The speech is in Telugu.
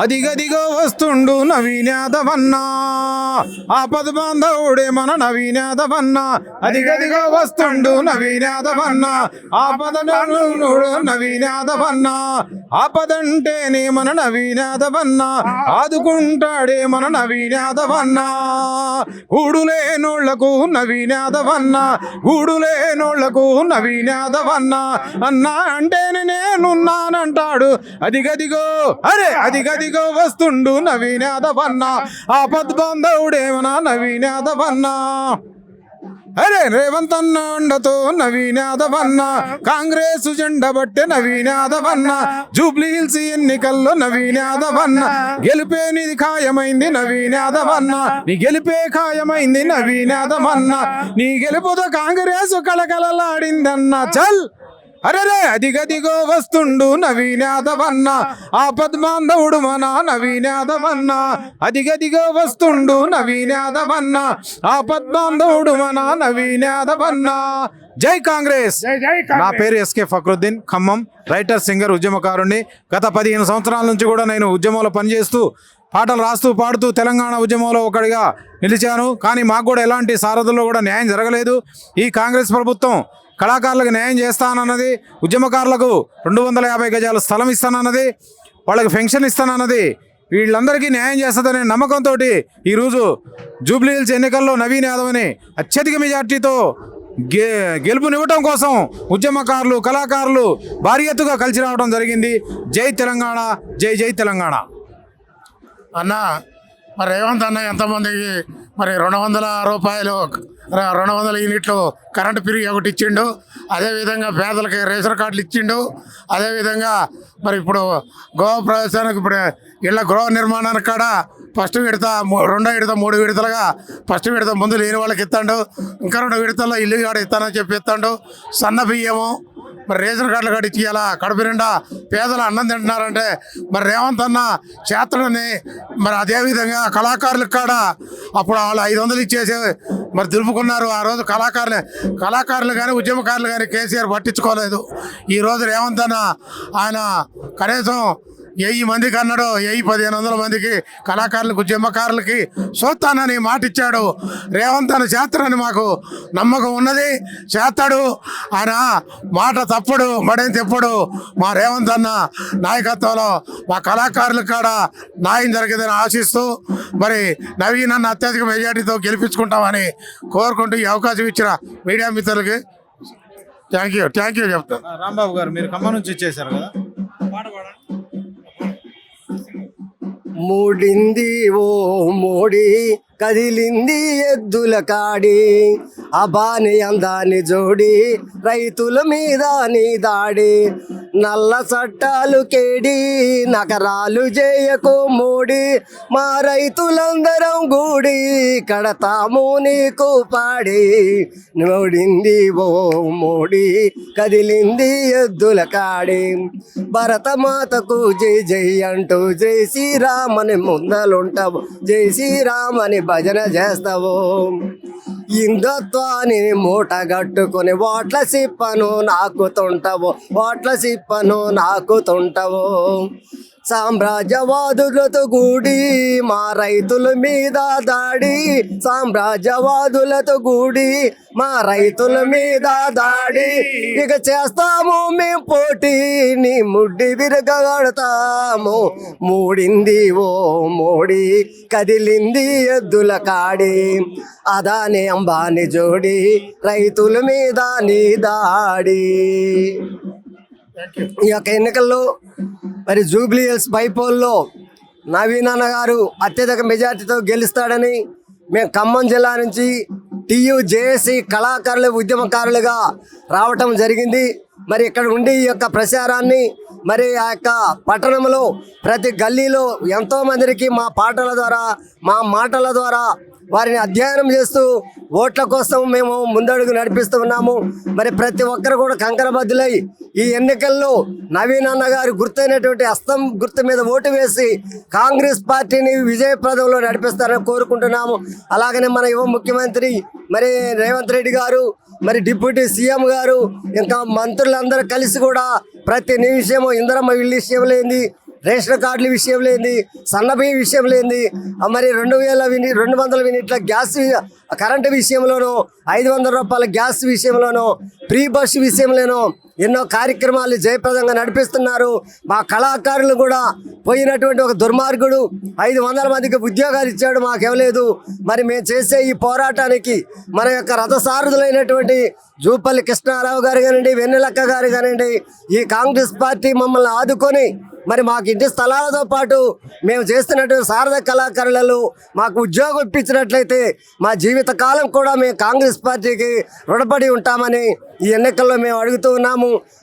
అదిగదిగో వస్తుండు నవీన్ యాదవ్ అన్నా, ఆపద బాంధవుడే మన నవీన్ యాదవ్ అన్నా. అదిగదిగో వస్తుండు నవీన్ యాదవ్ అన్నా, ఆపద బాంధవుడు నవీన్ యాదవ్ అన్నా. ఆపదంటేనే మన నవీన్ యాదవ్ అన్నా, ఆదుకుంటాడే మన నవీన్ యాదవ్ అన్నా. గూడులేనోళ్లకు నవీన్ యాదవ్ అన్నా, గూడులేనోళ్లకు నవీన్ యాదవ్ అన్నా. అన్నా అంటేనే నేనున్నానంటాడు. అదిగదిగో అరే అదిగదిగో వస్తుండు నవీన్ యాదవ్ అన్నా, ఆపద్ బాంధవుడేమన్నా నవీన్ యాదవ్ అన్నా. అరే రేవంత్ అన్న అండతో నవీన్ యాదవ్ అన్నా, కాంగ్రెస్ జెండా బట్టే నవీన్ యాదవ్ అన్నా. జూబ్లీ హిల్స్ ఎన్నికల్లో నవీన్ యాదవ్ అన్నా, గెలిపే నీది ఖాయమైంది నవీన్ యాదవ్ అన్నా. నీ గెలిపే ఖాయమైంది నవీన్ యాదవ్ అన్నా. నీ గెలుపుతో కాంగ్రెస్ కళకళలాడిందన్నా. చల్ అరే అదిగదిగో వస్తుండు నవీన్ యాదవ్ అన్నా, ఆపద్ బాంధవుడు మన నవీన్ యాదవ్ అన్నా. అదిగదిగో వస్తుండు నవీన్ యాదవ్ అన్నా, ఆపద్ బాంధవుడు మన నవీన్ యాదవ్ అన్నా. జై కాంగ్రెస్. నా పేరు S K Fakruddin, Khammam, writer, singer, ఉద్యమకారుణ్ణి. గత 15 సంవత్సరాల నుంచి కూడా నేను ఉద్యమంలో పనిచేస్తూ పాటలు రాస్తూ పాడుతూ తెలంగాణ ఉద్యమంలో ఒకటిగా నిలిచాను. కానీ మాకు కూడా ఎలాంటి సారథుల్లో కూడా న్యాయం జరగలేదు. ఈ కాంగ్రెస్ ప్రభుత్వం కళాకారులకు న్యాయం చేస్తానన్నది, ఉద్యమకారులకు 250 గజాల స్థలం ఇస్తానన్నది, వాళ్ళకి పెన్షన్ ఇస్తానన్నది, వీళ్ళందరికీ న్యాయం చేస్తుందనే నమ్మకంతో ఈరోజు జూబ్లీ హిల్స్ ఎన్నికల్లో నవీన్ యాదవ్ని అత్యధిక మెజార్టీతో గెలుపునివ్వటం కోసం ఉద్యమకారులు, కళాకారులు భారీ ఎత్తుగా కలిసి రావడం జరిగింది. జై తెలంగాణ, జై జై తెలంగాణ. అన్న మరి రేవంత్ అన్న ఎంతమందికి మరి 200 రూపాయలు 200 యూనిట్లు కరెంటు ఫ్రీ ఒకటి ఇచ్చిండు. అదేవిధంగా పేదలకి రేషన్ కార్డులు ఇచ్చిండు. అదేవిధంగా మరి ఇప్పుడు గృహ ప్రవేశానికి ఇప్పుడు ఇళ్ళ గృహ నిర్మాణానికి కాడ ఫస్ట్ విడత, రెండో విడత, 3 విడతలుగా ఫస్ట్ విడత ముందు లేని వాళ్ళకి ఇస్తాడు. ఇంకా 2 విడతల్లో ఇల్లు కాడ ఇస్తానని చెప్పి ఇస్తాడు. సన్న బియ్యము మరి రేషన్ కార్డులు కాడ ఇచ్చేయాల. కడుపు నిండా పేదలు అన్నం తింటున్నారంటే మరి రేవంత్ అన్న చేతడని. మరి అదేవిధంగా కళాకారులకు కాడ అప్పుడు వాళ్ళు 500 ఇచ్చేసి మరి దులుపుకున్నారు. ఆ రోజు కళాకారులు కానీ ఉద్యమకారులు కానీ కేసీఆర్ పట్టించుకోలేదు. ఈరోజు రేవంత్ అన్న ఆయన కనీసం 1000 మందికి అన్నాడు, 1500 మందికి కళాకారులకు ఉద్యమకారులకి చూస్తానని మాట ఇచ్చాడు. రేవంత్ అన్న చేస్తాడని మాకు నమ్మకం ఉన్నది. చేస్తాడు. ఆయన మాట తప్పుడు మడేం తెప్పుడు. మా రేవంత్ అన్న నాయకత్వంలో మా కళాకారులకు కాడ న్యాయం జరిగిందని ఆశిస్తూ మరి నవీన్ అన్న అత్యధిక మెజార్టీతో గెలిపించుకుంటామని కోరుకుంటూ ఈ అవకాశం ఇచ్చిన మీడియా మిత్రులకి థ్యాంక్ యూ చెప్తాను. రాంబాబు గారు, మీరు ఖమ్మం నుంచి ఇచ్చేసారు కదా, మూడింది ఓ మోడి కదిలింది ఎద్దుల కాడి, అబాని అందాన్ని జోడి రైతుల మీద నీ దాడి. నల్ల చట్టాలు కేడి నకరాలు చేయకు మోడి, మా రైతులందరం గూడి కడతాము నీకు పాడి. మోడింది ఓ మోడి కదిలింది ఎద్దుల కాడి, భరతమాతకు జై జై అంటూ జై శ్రీరామని ముందలుంటావు, జై శ్రీరామని భజన చేస్తావు. హిందుత్వాన్ని మూటగట్టుకుని ఓట్ల సిప్పను నాకుతుంటావు, ఓట్ల సిప్పను నాకుతుంటావు. సామ్రాజ్యవాదులతో గూడి మా రైతుల మీద దాడి, సామ్రాజ్యవాదులతో గూడి మా రైతుల మీద దాడి. ఇక చేస్తాము మేం పోటీ నీ ముడ్డి విరగడతాము. మూడింది ఓ మోడి కదిలింది ఎద్దుల కాడి, అదాని అంబాని జోడి రైతుల మీద నీ దాడి. ఈ యొక్క ఎన్నికల్లో మరి జూబ్లీ హిల్స్ బైపోల్లో నవీన్ అన్న గారు అత్యధిక మెజార్టీతో గెలుస్తాడని మేము ఖమ్మం జిల్లా నుంచి TUJC కళాకారులు, ఉద్యమకారులుగా రావటం జరిగింది. మరి ఇక్కడ ఉండి ఈ యొక్క ప్రచారాన్ని మరి ఆ యొక్క పట్టణంలో ప్రతి గల్లీలో ఎంతోమందికి మా పాటల ద్వారా, మా మాటల ద్వారా వారిని అధ్యయనం చేస్తూ ఓట్ల కోసం మేము ముందడుగు నడిపిస్తూ ఉన్నాము. మరి ప్రతి ఒక్కరు కూడా కంకణబద్దులై ఈ ఎన్నికల్లో నవీన్ అన్న గారు గుర్తైనటువంటి హస్తం గుర్తు మీద ఓటు వేసి కాంగ్రెస్ పార్టీని విజయప్రదంలో నడిపిస్తారని కోరుకుంటున్నాము. అలాగనే మన యువ ముఖ్యమంత్రి మరి రేవంత్ రెడ్డి గారు, మరి డిప్యూటీ సీఎం గారు, ఇంకా మంత్రులందరూ కలిసి కూడా ప్రతి నిమిషము ఇందిరమ్మ ఇల్లు విషయం లేని రేషన్ కార్డుల విషయం లేని, సన్నబియ్యం విషయం లేని, మరి 200 యూనిట్ల గ్యాస్ కరెంటు విషయంలోనూ, 500 రూపాయల గ్యాస్ విషయంలోనూ, ఫ్రీ బస్సు విషయంలోనూ ఎన్నో కార్యక్రమాలు జయప్రదంగా నడిపిస్తున్నారు. మా కళాకారులు కూడా పోయినటువంటి ఒక దుర్మార్గుడు 500 మందికి ఉద్యోగాలు ఇచ్చాడు, మాకేవలేదు. మరి మేము చేసే ఈ పోరాటానికి మన యొక్క రథసారథులైనటువంటి జూపల్లి కృష్ణారావు గారు కానివ్వండి, వెన్నెలక్క గారు కానివ్వండి, ఈ కాంగ్రెస్ పార్టీ మమ్మల్ని ఆదుకొని మరి మాకు ఇంటి స్థలాలతో పాటు మేము చేస్తున్నటువంటి శారద కళాకారులలో మాకు ఉద్యోగం ఇప్పించినట్లయితే మా జీవిత కాలం కూడా మేము కాంగ్రెస్ పార్టీకి రుణపడి ఉంటామని ఈ ఎన్నికల్లో మేము అడుగుతూ ఉన్నాము.